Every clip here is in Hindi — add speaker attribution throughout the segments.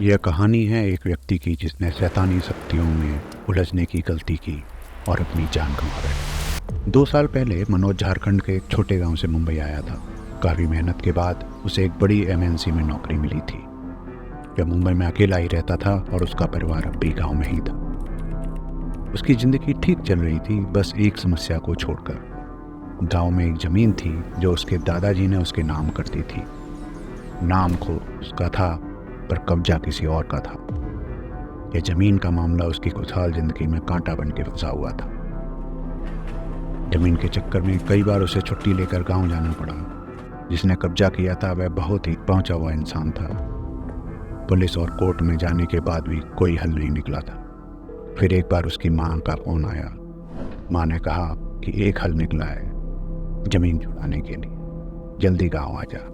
Speaker 1: यह कहानी है एक व्यक्ति की जिसने शैतानी शक्तियों में उलझने की गलती की और अपनी जान गंवा बैठी। 2 साल पहले मनोज झारखंड के एक छोटे गांव से मुंबई आया था। काफ़ी मेहनत के बाद उसे एक बड़ी एमएनसी में नौकरी मिली थी। वह मुंबई में अकेला ही रहता था और उसका परिवार अब भी गाँव में ही था। उसकी ज़िंदगी ठीक चल रही थी, बस एक समस्या को छोड़कर। गांव में एक ज़मीन थी जो उसके दादाजी ने उसके नाम कर दी थी। नाम को उसका था पर कब्जा किसी और का था। यह जमीन का मामला उसकी खुशहाल जिंदगी में कांटा बन के फंसा हुआ था। जमीन के चक्कर में कई बार उसे छुट्टी लेकर गांव जाना पड़ा। जिसने कब्जा किया था वह बहुत ही पहुंचा हुआ इंसान था। पुलिस और कोर्ट में जाने के बाद भी कोई हल नहीं निकला था। फिर एक बार उसकी मां का फोन आया। मां ने कहा कि एक हल निकला है जमीन छुड़ाने के लिए, जल्दी गाँव आ जा।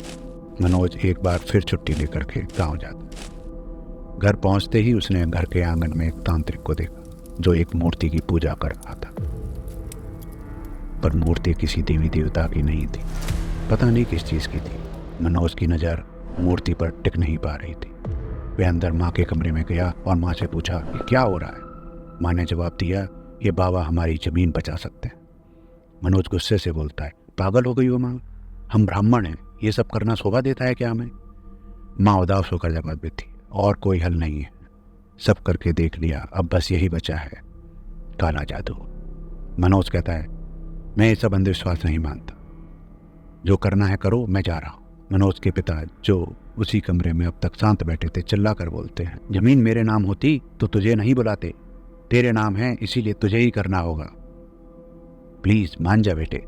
Speaker 1: मनोज एक बार फिर छुट्टी लेकर के गाँव जाता। घर पहुंचते ही उसने घर के आंगन में एक तांत्रिक को देखा जो एक मूर्ति की पूजा कर रहा था। पर मूर्ति किसी देवी देवता की नहीं थी, पता नहीं किस चीज़ की थी। मनोज की नज़र मूर्ति पर टिक नहीं पा रही थी। वह अंदर माँ के कमरे में गया और माँ से पूछा कि क्या हो रहा है। माँ ने जवाब दिया, ये बाबा हमारी ज़मीन बचा सकते हैं। मनोज गुस्से से बोलता है, पागल हो गई हो माँ, हम ब्राह्मण हैं, ये सब करना शोभा देता है क्या हमें? माँ उदास होकर जवाब देती, और कोई हल नहीं है, सब करके देख लिया, अब बस यही बचा है, काला जादू। मनोज कहता है, मैं ये सब अंधविश्वास नहीं मानता, जो करना है करो, मैं जा रहा हूँ। मनोज के पिता जो उसी कमरे में अब तक शांत बैठे थे चिल्ला कर बोलते हैं, जमीन मेरे नाम होती तो तुझे नहीं बुलाते, तेरे नाम है इसीलिए तुझे ही करना होगा, प्लीज मान जा बेटे।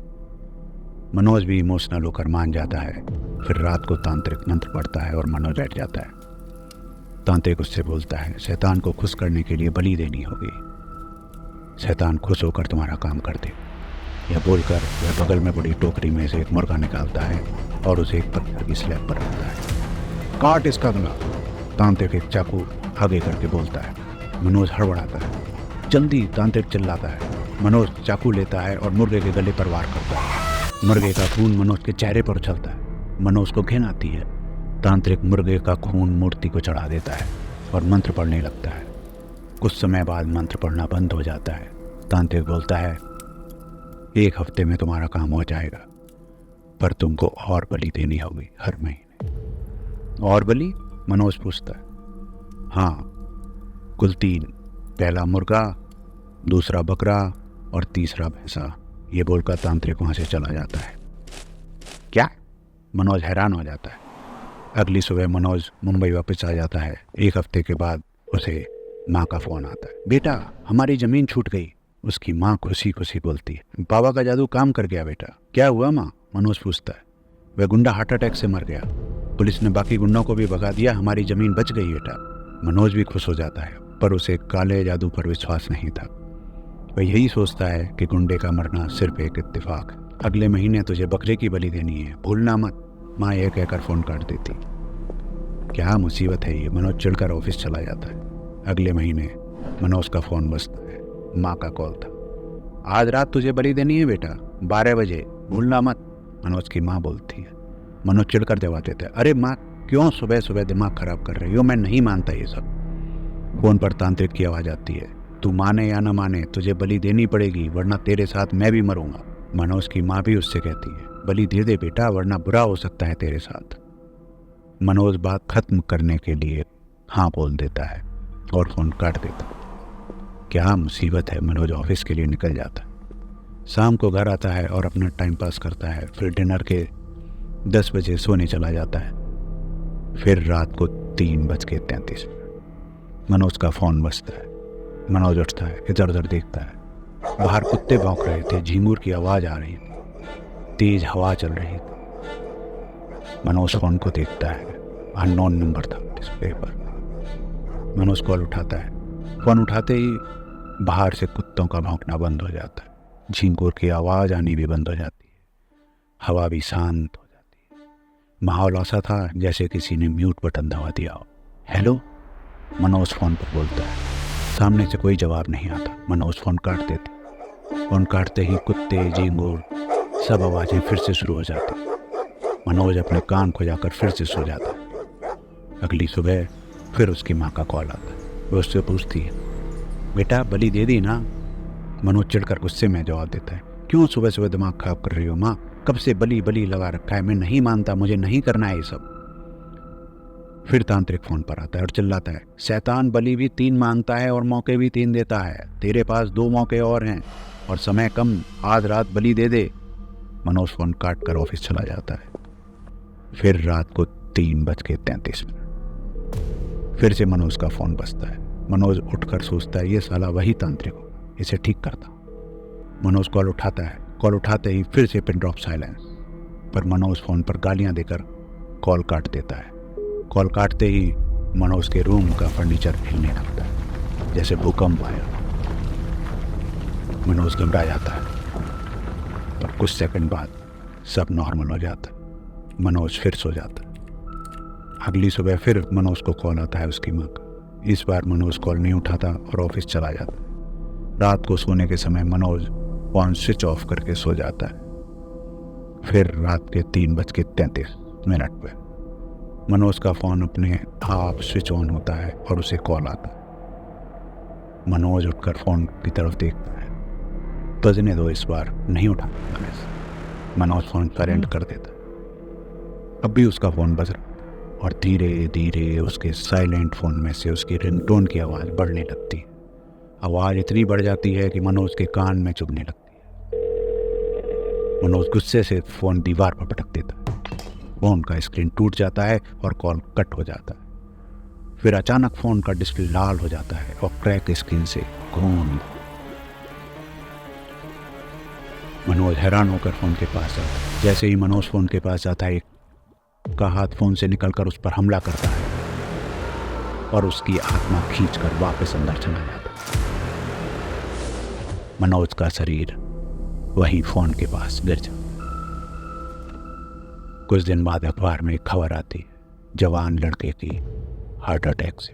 Speaker 1: मनोज भी इमोशनल होकर मान जाता है। फिर रात को तांत्रिक मंत्र पढ़ता है और मनोज बैठ जाता है। तांत्रिक उससे बोलता है, शैतान को खुश करने के लिए बलि देनी होगी, शैतान खुश होकर तुम्हारा काम कर दे। यह बोलकर वह बगल में बड़ी टोकरी में से एक मुर्गा निकालता है और उसे एक पत्थर की स्लैब पर रखता है। काट इसका गला, तांत्रिक एक चाकू आगे करके बोलता है। मनोज हड़बड़ाता है, जल्दी, तांत्रिक चिल्लाता है। मनोज चाकू लेता है और मुर्गे के गले पर वार करता है। मुर्गे का खून मनोज के चेहरे पर उछलता है। मनोज को घिन आती है। तांत्रिक मुर्गे का खून मूर्ति को चढ़ा देता है और मंत्र पढ़ने लगता है। कुछ समय बाद मंत्र पढ़ना बंद हो जाता है। तांत्रिक बोलता है, 1 हफ्ते में तुम्हारा काम हो जाएगा, पर तुमको और बलि देनी होगी हर महीने। और बलि? मनोज पूछता है। हाँ, कुल 3, पहला मुर्गा, दूसरा बकरा और तीसरा भैंसा। ये बोलकर तांत्रिक वहाँ से चला जाता है। क्या? मनोज हैरान हो जाता है। अगली सुबह मनोज मुंबई वापस आ जाता है। 1 हफ्ते के बाद उसे माँ का फ़ोन आता है, बेटा हमारी ज़मीन छूट गई। उसकी माँ खुशी खुशी बोलती है, बाबा का जादू काम कर गया बेटा। क्या हुआ माँ? मनोज पूछता है। वह गुंडा हार्ट अटैक से मर गया, पुलिस ने बाकी गुंडों को भी भगा दिया, हमारी ज़मीन बच गई बेटा। मनोज भी खुश हो जाता है, पर उसे काले जादू पर विश्वास नहीं था। वह यही सोचता है कि गुंडे का मरना सिर्फ एक इत्तेफाक है। अगले महीने तुझे बकरे की बलि देनी है, भूलना मत, माँ यह कहकर फ़ोन काट देती। क्या मुसीबत है ये। मनोज चिढ़कर ऑफिस चला जाता है। अगले महीने मनोज का फ़ोन बजता है। माँ का कॉल था। आज रात तुझे बलि देनी है बेटा, 12 बजे, भूलना मत, मनोज की माँ बोलती है। मनोज चिढ़कर जवाब देता है, अरे माँ क्यों सुबह सुबह दिमाग खराब कर रही हो, मैं नहीं मानता ये सब। फ़ोन पर तांत्रिक की आवाज़ आती है, तू माने या न माने तुझे बलि देनी पड़ेगी, वरना तेरे साथ मैं भी मरूंगा। मनोज की माँ भी उससे कहती है, बलि दे दे बेटा, वरना बुरा हो सकता है तेरे साथ। मनोज बात खत्म करने के लिए हाँ बोल देता है और फ़ोन काट देता है। क्या मुसीबत है। मनोज ऑफिस के लिए निकल जाता है। शाम को घर आता है और अपना टाइम पास करता है। फिर डिनर के 10 बजे सोने चला जाता है। फिर रात को 3:33 मनोज का फ़ोन बजता है। मनोज उठता है, इधर उधर देखता है। बाहर कुत्ते भौंक रहे थे, झींगुर की आवाज़ आ रही थी, तेज हवा चल रही थी। मनोज फ़ोन को देखता है, अननोन नंबर था डिस्प्ले पर। मनोज कॉल उठाता है। फ़ोन उठाते ही बाहर से कुत्तों का भौंकना बंद हो जाता है, झींगुर की आवाज़ आनी भी बंद हो जाती है, हवा भी शांत हो जाती है। माहौल ऐसा था जैसे किसी ने म्यूट बटन दबा दिया हो। हेलो, मनोज फ़ोन पर बोलता है। सामने से कोई जवाब नहीं आता। मनोज फ़ोन काट देते। फ़ोन काटते ही कुत्ते, झींगुर सब आवाज़ें फिर से शुरू हो जाती। मनोज अपने कान को जाकर फिर से सो जाता है। अगली सुबह फिर उसकी माँ का कॉल आता है। वो उससे पूछती है, बेटा बलि दे दी ना? मनोज चिढ़कर गुस्से में जवाब देता है, क्यों सुबह सुबह दिमाग खराब कर रही हो माँ? कब से बलि बलि लगा रखा है, मैं नहीं मानता, मुझे नहीं करना है ये सब। फिर तांत्रिक फोन पर आता है और चिल्लाता है, शैतान बलि भी 3 मांगता है और मौके भी 3 देता है। तेरे पास 2 मौके और हैं और समय कम, आज रात बलि दे दे। मनोज फोन काट कर ऑफिस चला जाता है। फिर रात को 3:33 फिर से मनोज का फोन बजता है। मनोज उठकर सोचता है, ये साला वही तांत्रिक होगा, इसे ठीक करता हूँ। मनोज कॉल उठाता है। कॉल उठाते ही फिर से पिन ड्रॉप साइलेंस। पर मनोज फोन पर गालियां देकर कॉल काट देता है। कॉल काटते ही मनोज के रूम का फर्नीचर हिलने लगता है, जैसे भूकंप आया। मनोज घबरा जाता है, पर कुछ सेकंड बाद सब नॉर्मल हो जाता है। मनोज फिर सो जाता है। अगली सुबह फिर मनोज को कॉल आता है उसकी माँ का। इस बार मनोज कॉल नहीं उठाता और ऑफिस चला जाता है। रात को सोने के समय मनोज फोन स्विच ऑफ करके सो जाता है। फिर रात के 3:33 पे मनोज का फोन अपने आप स्विच ऑन होता है और उसे कॉल आता है। मनोज उठकर फोन की तरफ देखता है, बजने दो, इस बार नहीं उठाता। मनोज फोन साइलेंट कर देता है। अब भी उसका फोन बज रहा और धीरे धीरे उसके साइलेंट फोन में से उसकी रिंगटोन की आवाज़ बढ़ने लगती है। आवाज़ इतनी बढ़ जाती है कि मनोज के कान में चुभने लगती है। मनोज गुस्से से फोन दीवार पर पटक देता है। फोन का स्क्रीन टूट जाता है और कॉल कट हो जाता है। फिर अचानक फोन का डिस्प्ले लाल हो जाता है और क्रैक स्क्रीन से खून। मनोज हैरान होकर फोन के पास आता है। जैसे ही मनोज फोन के पास आता है, एक का हाथ फोन से निकलकर उस पर हमला करता है और उसकी आत्मा खींचकर वापस अंदर चला जाता है। मनोज का शरीर वही फोन के पास गिर जाता है। कुछ दिन बाद अखबार में एक खबर आती है, जवान लड़के की हार्ट अटैक से